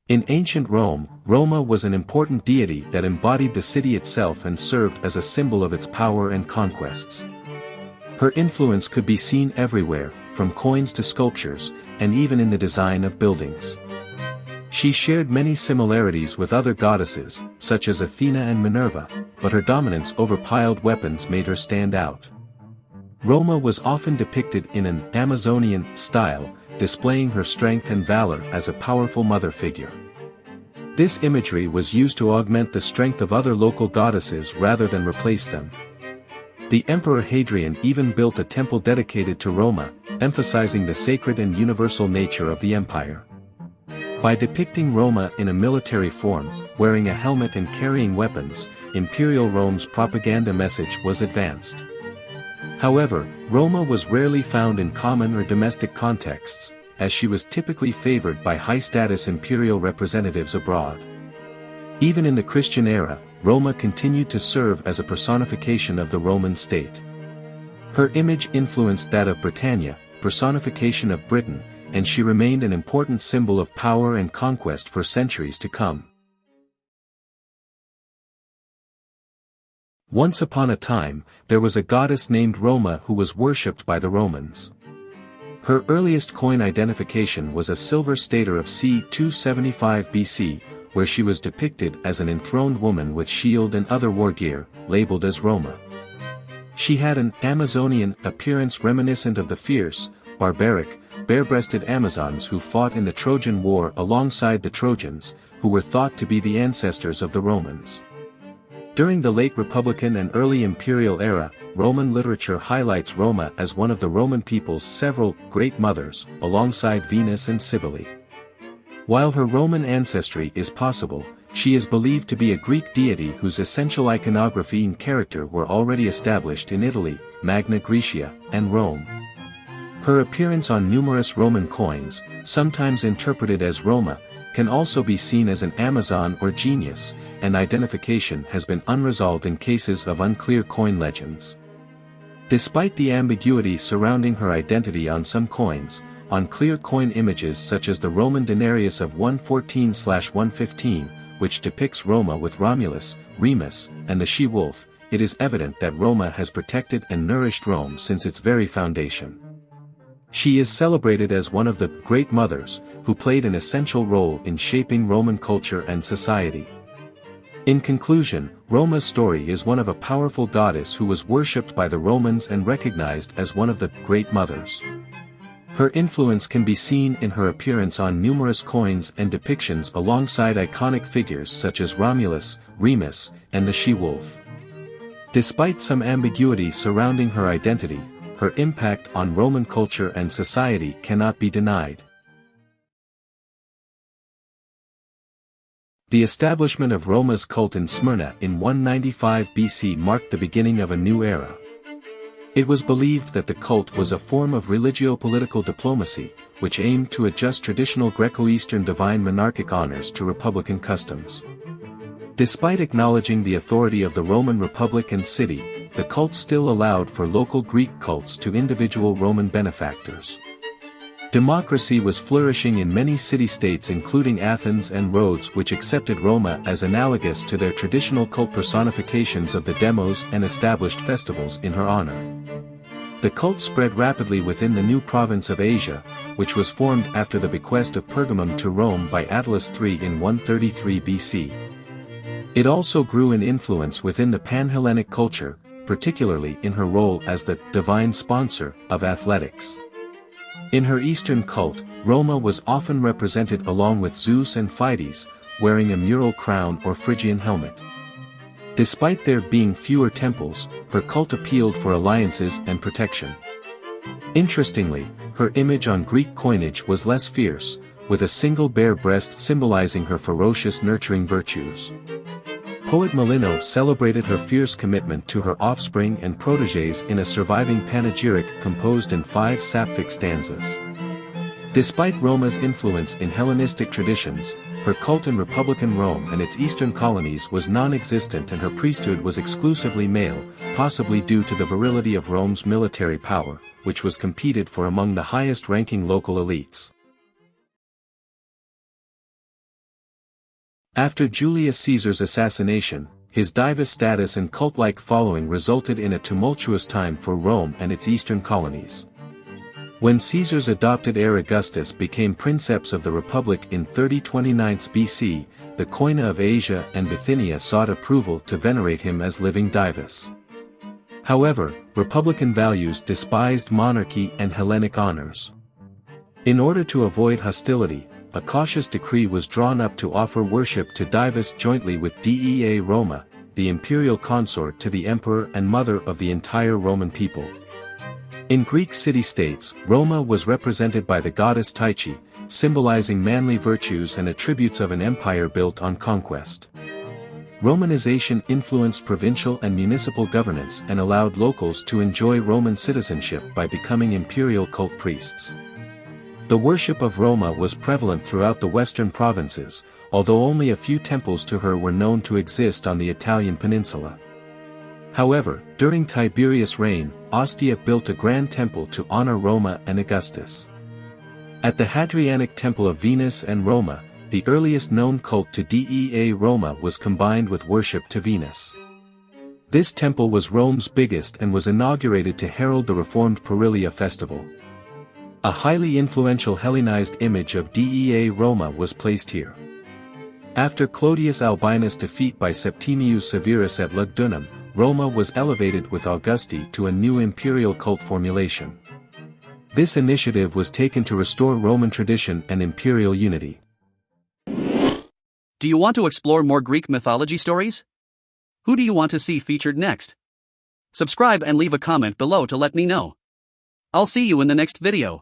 In ancient Rome, Roma was an important deity that embodied the city itself and served as a symbol of its power and conquests. Her influence could be seen everywhere, from coins to sculptures, and even in the design of buildings. She shared many similarities with other goddesses, such as Athena and Minerva, but her dominance over piled weapons made her stand out. Roma was often depicted in an Amazonian style, displaying her strength and valor as a powerful mother figure. This imagery was used to augment the strength of other local goddesses rather than replace them. The Emperor Hadrian even built a temple dedicated to Roma, emphasizing the sacred and universal nature of the empire. By depicting Roma in a military form, wearing a helmet and carrying weapons, Imperial Rome's propaganda message was advanced. However, Roma was rarely found in common or domestic contexts, as she was typically favored by high-status imperial representatives abroad. Even in the Christian era, Roma continued to serve as a personification of the Roman state. Her image influenced that of Britannia, personification of Britain, and she remained an important symbol of power and conquest for centuries to come. Once upon a time, there was a goddess named Roma who was worshipped by the Romans. Her earliest coin identification was a silver stater of c. 275 BC, where she was depicted as an enthroned woman with shield and other war gear, labeled as Roma. She had an Amazonian appearance reminiscent of the fierce, barbaric, bare-breasted Amazons who fought in the Trojan War alongside the Trojans, who were thought to be the ancestors of the Romans. During the late Republican and early Imperial era, Roman literature highlights Roma as one of the Roman people's several great mothers, alongside Venus and Cybele. While her Roman ancestry is possible, she is believed to be a Greek deity whose essential iconography and character were already established in Italy, Magna Graecia, and Rome. Her appearance on numerous Roman coins, sometimes interpreted as Roma, can also be seen as an Amazon or genius, and identification has been unresolved in cases of unclear coin legends. Despite the ambiguity surrounding her identity on some coins, on clear coin images such as the Roman denarius of 114/115, which depicts Roma with Romulus, Remus, and the she-wolf, it is evident that Roma has protected and nourished Rome since its very foundation. She is celebrated as one of the great mothers, who played an essential role in shaping Roman culture and society. In conclusion, Roma's story is one of a powerful goddess who was worshipped by the Romans and recognized as one of the great mothers. Her influence can be seen in her appearance on numerous coins and depictions alongside iconic figures such as Romulus, Remus, and the she-wolf. Despite some ambiguity surrounding her identity, her impact on Roman culture and society cannot be denied. The establishment of Roma's cult in Smyrna in 195 BC marked the beginning of a new era. It was believed that the cult was a form of religio-political diplomacy, which aimed to adjust traditional Greco-Eastern divine monarchic honors to republican customs. Despite acknowledging the authority of the Roman Republic and city, the cult still allowed for local Greek cults to individual Roman benefactors. Democracy was flourishing in many city-states including Athens and Rhodes, which accepted Roma as analogous to their traditional cult personifications of the demos and established festivals in her honor. The cult spread rapidly within the new province of Asia, which was formed after the bequest of Pergamum to Rome by Attalus III in 133 BC. It also grew in influence within the Pan-Hellenic culture, particularly in her role as the divine sponsor of athletics. In her Eastern cult, Roma was often represented along with Zeus and Phidias, wearing a mural crown or Phrygian helmet. Despite there being fewer temples, her cult appealed for alliances and protection. Interestingly, her image on Greek coinage was less fierce, with a single bare breast symbolizing her ferocious nurturing virtues. Poet Melino celebrated her fierce commitment to her offspring and protégés in a surviving panegyric composed in 5 sapphic stanzas. Despite Roma's influence in Hellenistic traditions, her cult in Republican Rome and its eastern colonies was non-existent, and her priesthood was exclusively male, possibly due to the virility of Rome's military power, which was competed for among the highest-ranking local elites. After Julius Caesar's assassination, his diva status and cult-like following resulted in a tumultuous time for Rome and its eastern colonies. When Caesar's adopted heir Augustus became princeps of the Republic in 3029 BC, the Koine of Asia and Bithynia sought approval to venerate him as living divus. However, republican values despised monarchy and Hellenic honors. In order to avoid hostility, a cautious decree was drawn up to offer worship to divus jointly with Dea Roma, the imperial consort to the emperor and mother of the entire Roman people. In Greek city-states, Roma was represented by the goddess Tyche, symbolizing manly virtues and attributes of an empire built on conquest. Romanization influenced provincial and municipal governance and allowed locals to enjoy Roman citizenship by becoming imperial cult priests. The worship of Roma was prevalent throughout the western provinces, although only a few temples to her were known to exist on the Italian peninsula. However, during Tiberius' reign, Ostia built a grand temple to honor Roma and Augustus. At the Hadrianic Temple of Venus and Roma, the earliest known cult to Dea Roma was combined with worship to Venus. This temple was Rome's biggest and was inaugurated to herald the reformed Perilia festival. A highly influential Hellenized image of Dea Roma was placed here. After Clodius Albinus' defeat by Septimius Severus at Lugdunum, Roma was elevated with Augusti to a new imperial cult formulation. This initiative was taken to restore Roman tradition and imperial unity. Do you want to explore more Greek mythology stories? Who do you want to see featured next? Subscribe and leave a comment below to let me know. I'll see you in the next video.